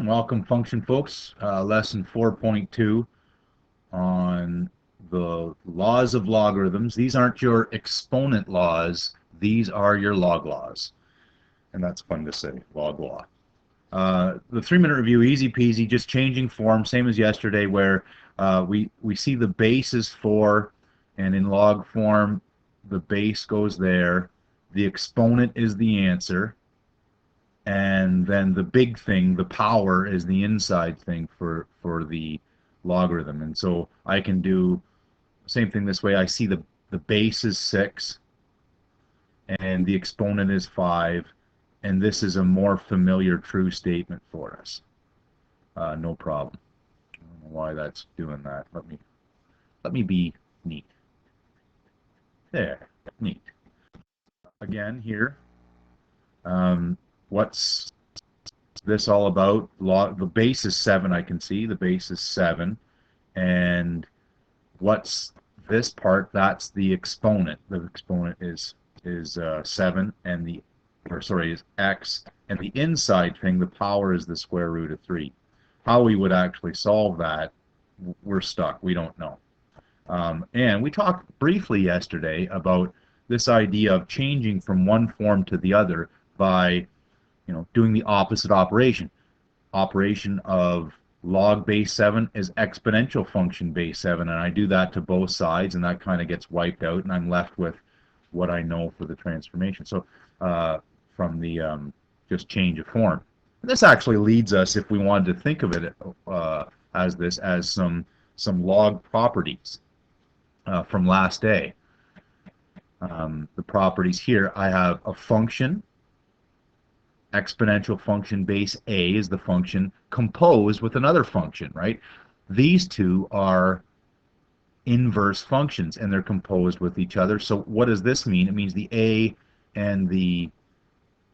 and welcome function folks. Lesson 4.2 on the laws of logarithms. These aren't your exponent laws, these are your log laws. And that's fun to say, log law. The 3-minute review, easy peasy, just changing form, same as yesterday, where we see the base is 4, and in log form the base goes there, the exponent is the answer, and then the big thing, the power, is the inside thing for the logarithm. And so I can do the same thing this way. I see the base is 6 and the exponent is 5, and this is a more familiar true statement for us. No problem. I don't know why that's doing that. Let me be neat. There, neat. Again here, what's this all about? The base is 7, I can see. The base is 7. And what's this part? That's the exponent. The exponent is 7, and is x. And the inside thing, the power, is the square root of 3. How we would actually solve that, we're stuck. We don't know. And we talked briefly yesterday about this idea of changing from one form to the other by doing the opposite operation. Operation of log base 7 is exponential function base 7, and I do that to both sides, and that kind of gets wiped out, and I'm left with what I know for the transformation. So from the just change of form. And this actually leads us, if we wanted to think of it as some log properties from last day. The properties here, I have a function. Exponential function base a is the function composed with another function, right? These two are inverse functions, and they're composed with each other. So what does this mean? It means the a and the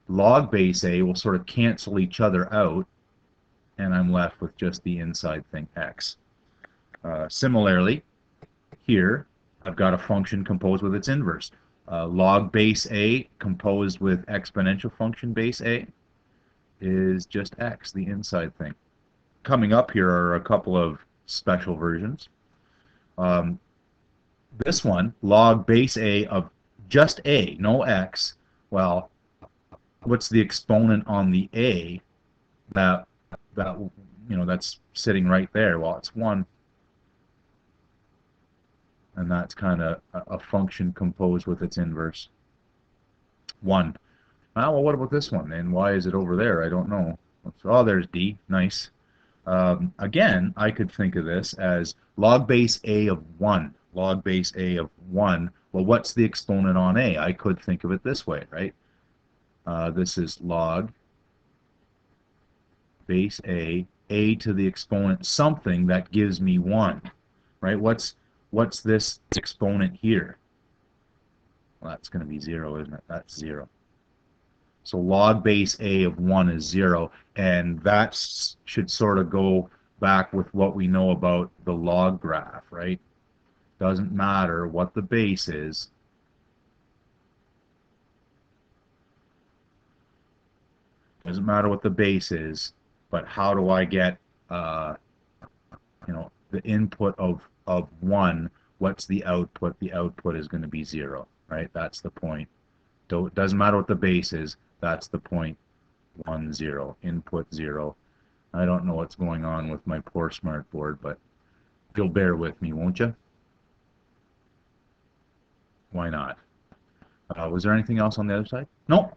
log base a will sort of cancel each other out, and I'm left with just the inside thing, x. Similarly, here I've got a function composed with its inverse. Log base a composed with exponential function base a is just x, the inside thing. Coming up here are a couple of special versions. This one, log base a of just a, no x. Well, what's the exponent on the a that's sitting right there? Well, it's 1. And that's kind of a function composed with its inverse. 1. Well, what about this one? And why is it over there? I don't know. Oh, there's d. Nice. Again, I could think of this as log base a of 1. Log base a of 1. Well, what's the exponent on a? I could think of it this way, right? This is log base a to the exponent something that gives me 1, right? What's this exponent here? Well, that's going to be 0, isn't it? That's 0. So log base a of 1 is 0, and that should sort of go back with what we know about the log graph, right? Doesn't matter what the base is. Doesn't matter what the base is, but how do I get the input of 1? What's the output? The output is going to be 0, right? That's the point. It doesn't matter what the base is. That's the point. 1, 0. Input 0. I don't know what's going on with my poor smart board, but you'll bear with me, won't you? Why not? Was there anything else on the other side? No.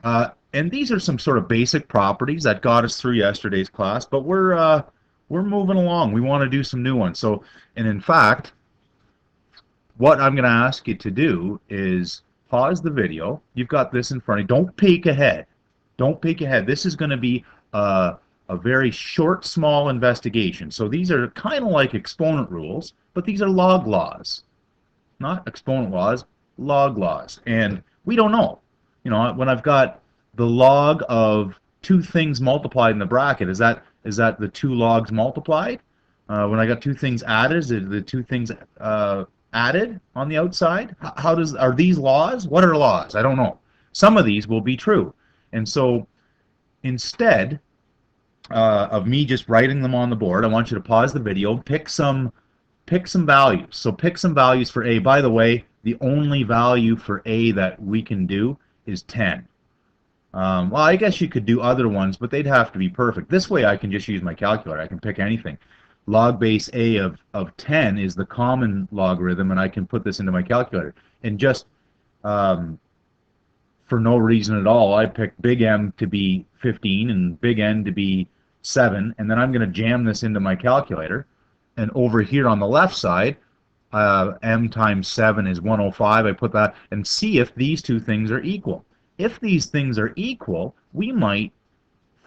And these are some sort of basic properties that got us through yesterday's class, but we're moving along. We want to do some new ones. So, and in fact, what I'm going to ask you to do is pause the video. You've got this in front of you. Don't peek ahead. Don't peek ahead. This is going to be a very short, small investigation. So these are kind of like exponent rules, but these are log laws. Not exponent laws, log laws. And we don't know. When I've got the log of 2 things multiplied in the bracket, is that the 2 logs multiplied? When I got 2 things added, is it the 2 things added on the outside? Are these laws? What are laws? I don't know. Some of these will be true. And so instead, of me just writing them on the board. I want you to pause the video, pick some values. So pick some values for A. By the way, the only value for A that we can do is 10. Well, I guess you could do other ones, but they'd have to be perfect. This way I can just use my calculator. I can pick anything. Log base A of 10 is the common logarithm, and I can put this into my calculator. And just for no reason at all, I picked big M to be 15 and big N to be 7, and then I'm going to jam this into my calculator. And over here on the left side, M times 7 is 105. I put that and see if these two things are equal. If these things are equal, we might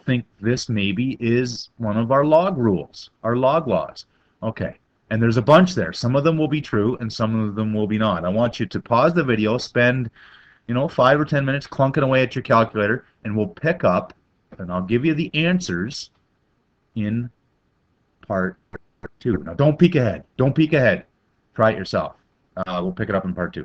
think this maybe is one of our log rules, our log laws. Okay, and there's a bunch there. Some of them will be true and some of them will be not. I want you to pause the video, spend 5 or 10 minutes clunking away at your calculator, and we'll pick up, and I'll give you the answers in part 2. Now don't peek ahead. Don't peek ahead. Try it yourself. We'll pick it up in part 2.